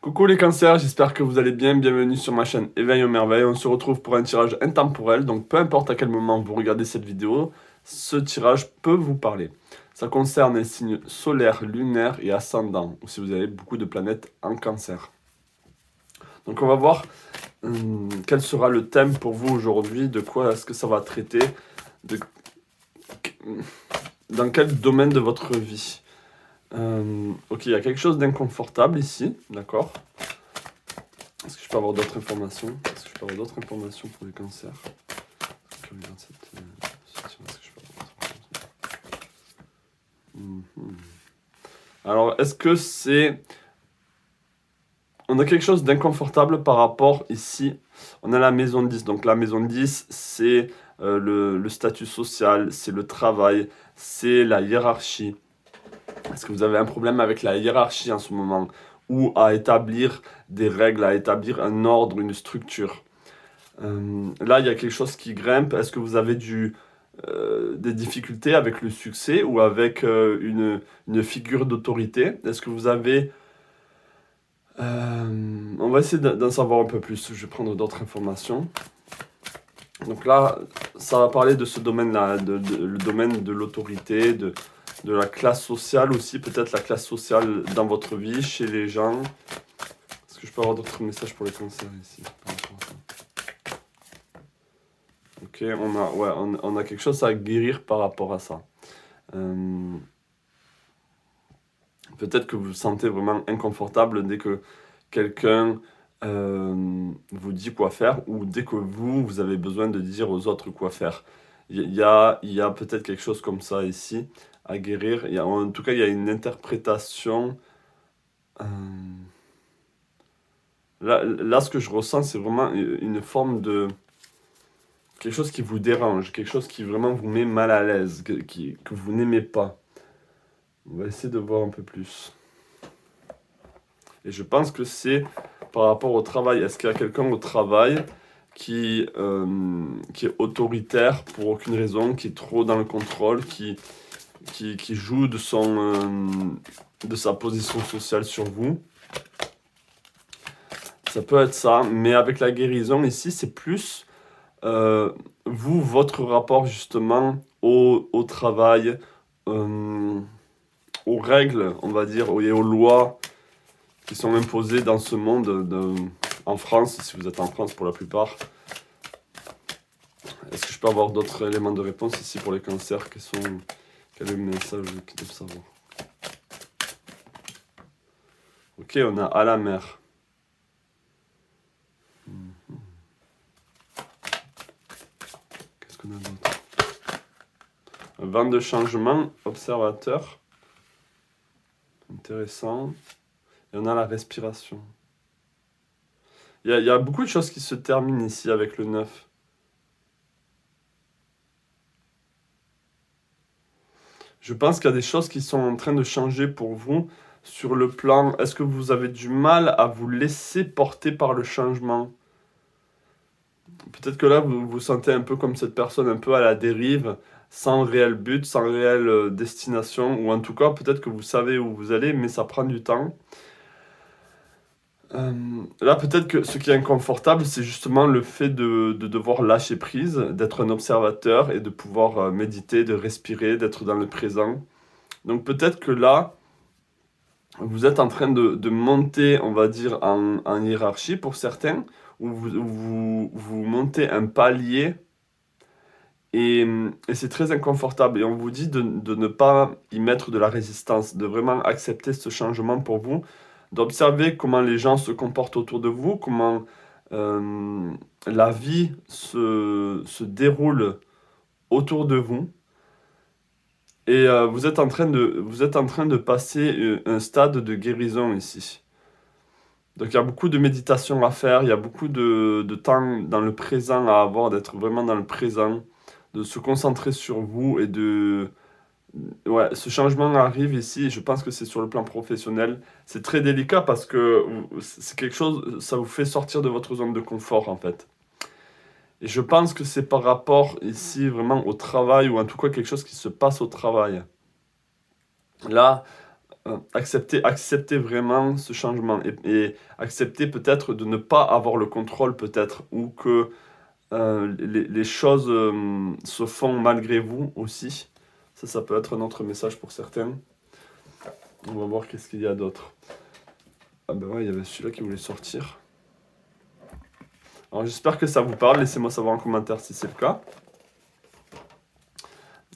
Coucou les cancers, j'espère que vous allez bien, bienvenue sur ma chaîne Éveil aux merveilles. On se retrouve pour un tirage intemporel, donc peu importe à quel moment vous regardez cette vidéo, ce tirage peut vous parler. Ça concerne les signes solaires, lunaires et ascendants, ou si vous avez beaucoup de planètes en cancer. Donc on va voir quel sera le thème pour vous aujourd'hui, de quoi est-ce que ça va traiter, dans quel domaine de votre vie. Ok, il y a quelque chose d'inconfortable ici, d'accord. Est-ce que je peux avoir d'autres informations? Est-ce que je peux avoir d'autres informations pour les cancers? Alors, est-ce que c'est... On a quelque chose d'inconfortable par rapport ici. On a la maison 10. Donc la maison 10, c'est le statut social, c'est le travail, c'est la hiérarchie. Est-ce que vous avez un problème avec la hiérarchie en ce moment? Ou à établir des règles, à établir un ordre, une structure? Là, il y a quelque chose qui grimpe. Est-ce que vous avez des difficultés avec le succès ou avec une figure d'autorité? Est-ce que vous avez... on va essayer d'en savoir un peu plus. Je vais prendre d'autres informations. Donc là, ça va parler de ce domaine-là, le domaine de l'autorité, de la classe sociale aussi, peut-être la classe sociale dans votre vie, chez les gens. Est-ce que je peux avoir d'autres messages pour les cancers ici par rapport à ça? Ok, on a quelque chose à guérir par rapport à ça. Peut-être que vous vous sentez vraiment inconfortable dès que quelqu'un vous dit quoi faire ou dès que vous avez besoin de dire aux autres quoi faire. Il y a peut-être quelque chose comme ça ici à guérir. En tout cas, il y a une interprétation. Là, ce que je ressens, c'est vraiment une forme de... quelque chose qui vous dérange, quelque chose qui vraiment vous met mal à l'aise, que vous n'aimez pas. On va essayer de voir un peu plus. Et je pense que c'est par rapport au travail. Est-ce qu'il y a quelqu'un au travail qui est autoritaire pour aucune raison, qui est trop dans le contrôle, qui joue de sa position sociale sur vous? Ça peut être ça, mais avec la guérison ici, c'est plus votre rapport justement au travail, aux règles, on va dire, et aux lois qui sont imposées dans ce monde, en France, si vous êtes en France pour la plupart. Est-ce que je peux avoir d'autres éléments de réponse ici pour les cancers? Quel est le message qu'ils doivent savoir? Ok, on a à la mer. Qu'est-ce qu'on a d'autre? Un vent de changement, observateur. Intéressant. Et on a la respiration. Il y a beaucoup de choses qui se terminent ici avec le 9. Je pense qu'il y a des choses qui sont en train de changer pour vous sur le plan... Est-ce que vous avez du mal à vous laisser porter par le changement? Peut-être que là, vous vous sentez un peu comme cette personne, un peu à la dérive, sans réel but, sans réelle destination, ou en tout cas, peut-être que vous savez où vous allez, mais ça prend du temps. Là, peut-être que ce qui est inconfortable, c'est justement le fait de devoir lâcher prise, d'être un observateur et de pouvoir méditer, de respirer, d'être dans le présent. Donc peut-être que là, vous êtes en train de monter, on va dire, en hiérarchie pour certains, ou vous montez un palier et c'est très inconfortable. Et on vous dit de ne pas y mettre de la résistance, de vraiment accepter ce changement pour vous, d'observer comment les gens se comportent autour de vous, comment la vie se déroule autour de vous. Et vous êtes en train de passer un stade de guérison ici. Donc il y a beaucoup de méditation à faire, il y a beaucoup de temps dans le présent à avoir, d'être vraiment dans le présent, de se concentrer sur vous et de... Ouais, ce changement arrive ici, et je pense que c'est sur le plan professionnel. C'est très délicat parce que c'est quelque chose, ça vous fait sortir de votre zone de confort en fait. Et je pense que c'est par rapport ici vraiment au travail, ou en tout cas quelque chose qui se passe au travail. Là, acceptez vraiment ce changement et acceptez peut-être de ne pas avoir le contrôle peut-être ou que les choses se font malgré vous aussi. Ça peut être un autre message pour certains. On va voir qu'est-ce qu'il y a d'autre. Ah ben ouais, il y avait celui-là qui voulait sortir. Alors j'espère que ça vous parle, laissez-moi savoir en commentaire si c'est le cas.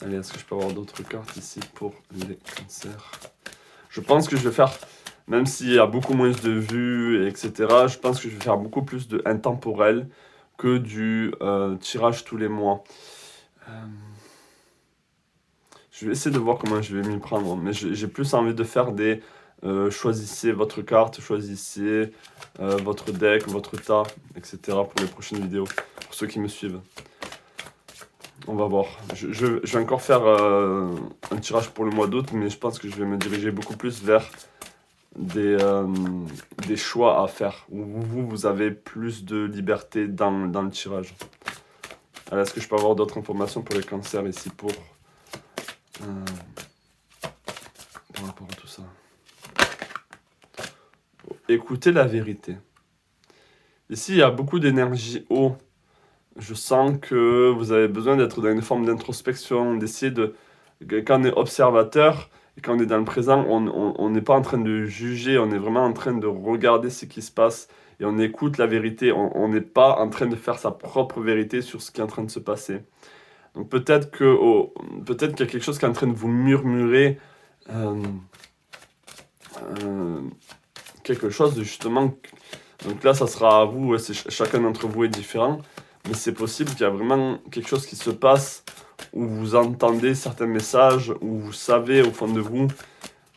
Allez, est-ce que je peux avoir d'autres cartes ici pour les cancers? Je pense que je vais faire, même s'il y a beaucoup moins de vues, etc., je pense que je vais faire beaucoup plus de intemporel que du tirage tous les mois. Je vais essayer de voir comment je vais m'y prendre, mais j'ai plus envie de faire des choisissez votre carte, choisissez votre deck, votre tas, etc. pour les prochaines vidéos, pour ceux qui me suivent. On va voir. Je vais encore faire un tirage pour le mois d'août, mais je pense que je vais me diriger beaucoup plus vers des choix à faire, où vous avez plus de liberté dans le tirage. Alors, est-ce que je peux avoir d'autres informations pour les cancers ici par rapport à tout ça? Écoutez la vérité. Ici, il y a beaucoup d'énergie haut. Je sens que vous avez besoin d'être dans une forme d'introspection, d'essayer de... Quand on est observateur et quand on est dans le présent, on n'est pas en train de juger, on est vraiment en train de regarder ce qui se passe et on écoute la vérité. On n'est pas en train de faire sa propre vérité sur ce qui est en train de se passer. Donc peut-être qu'il y a quelque chose qui est en train de vous murmurer quelque chose de justement... Donc là, ça sera à vous, chacun d'entre vous est différent. Mais c'est possible qu'il y a vraiment quelque chose qui se passe où vous entendez certains messages, où vous savez au fond de vous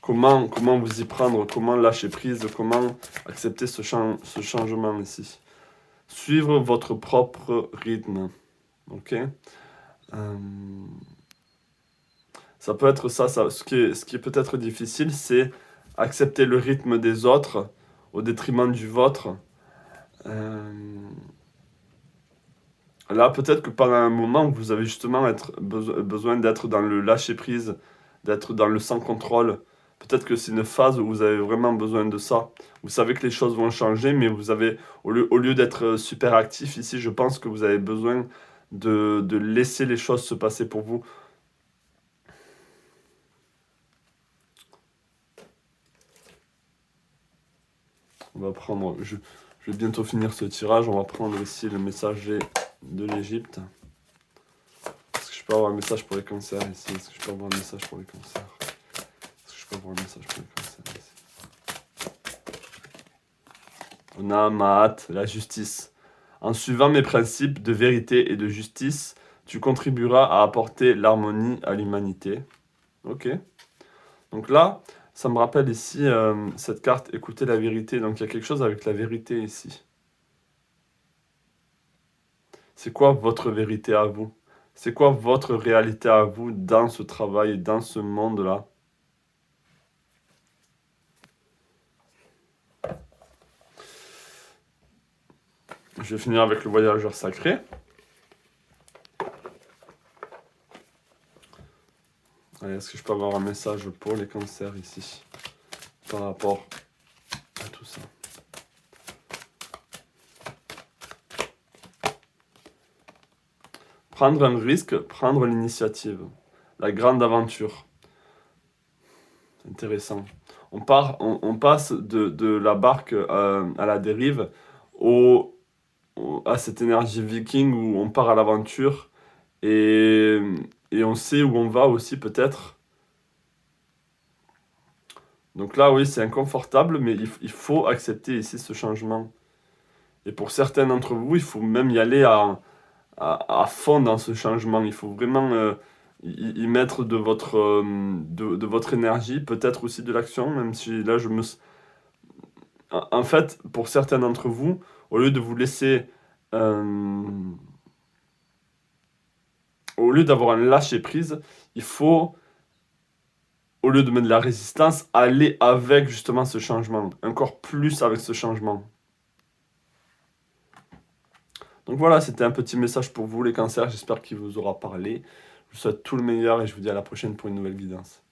comment vous y prendre, comment lâcher prise, comment accepter ce changement ici. Suivre votre propre rythme. Ok? Ça peut être ça. Ce qui est peut-être difficile, c'est accepter le rythme des autres au détriment du vôtre. Là, peut-être que pendant un moment, vous avez justement besoin d'être dans le lâcher-prise, d'être dans le sans contrôle. Peut-être que c'est une phase où vous avez vraiment besoin de ça. Vous savez que les choses vont changer, mais vous avez, au lieu d'être super actif ici, je pense que vous avez besoin de laisser les choses se passer pour vous. On va prendre... Je vais bientôt finir ce tirage. On va prendre ici le messager de l'Égypte. Est-ce que je peux avoir un message pour les cancers ici? Est-ce que je peux avoir un message pour les cancers? Est-ce que je peux avoir un message pour les cancers ici? On a Mahat, la justice. En suivant mes principes de vérité et de justice, tu contribueras à apporter l'harmonie à l'humanité. Ok. Donc là, ça me rappelle ici cette carte, écoutez la vérité. Donc il y a quelque chose avec la vérité ici. C'est quoi votre vérité à vous? C'est quoi votre réalité à vous dans ce travail et dans ce monde-là? Je vais finir avec le voyageur sacré. Allez, est-ce que je peux avoir un message pour les cancers ici par rapport à tout ça? Prendre un risque, prendre l'initiative. La grande aventure. Intéressant. On passe de la barque à la dérive à cette énergie viking où on part à l'aventure et on sait où on va aussi peut-être. Donc là, oui, c'est inconfortable, mais il faut accepter ici ce changement. Et pour certains d'entre vous, il faut même y aller à fond dans ce changement. Il faut vraiment y mettre de votre énergie, peut-être aussi de l'action, même si là, En fait, pour certains d'entre vous, au lieu de vous laisser... au lieu d'avoir un lâcher-prise, il faut, au lieu de mettre de la résistance, aller avec justement ce changement. Encore plus avec ce changement. Donc voilà, c'était un petit message pour vous les cancers, j'espère qu'il vous aura parlé. Je vous souhaite tout le meilleur et je vous dis à la prochaine pour une nouvelle guidance.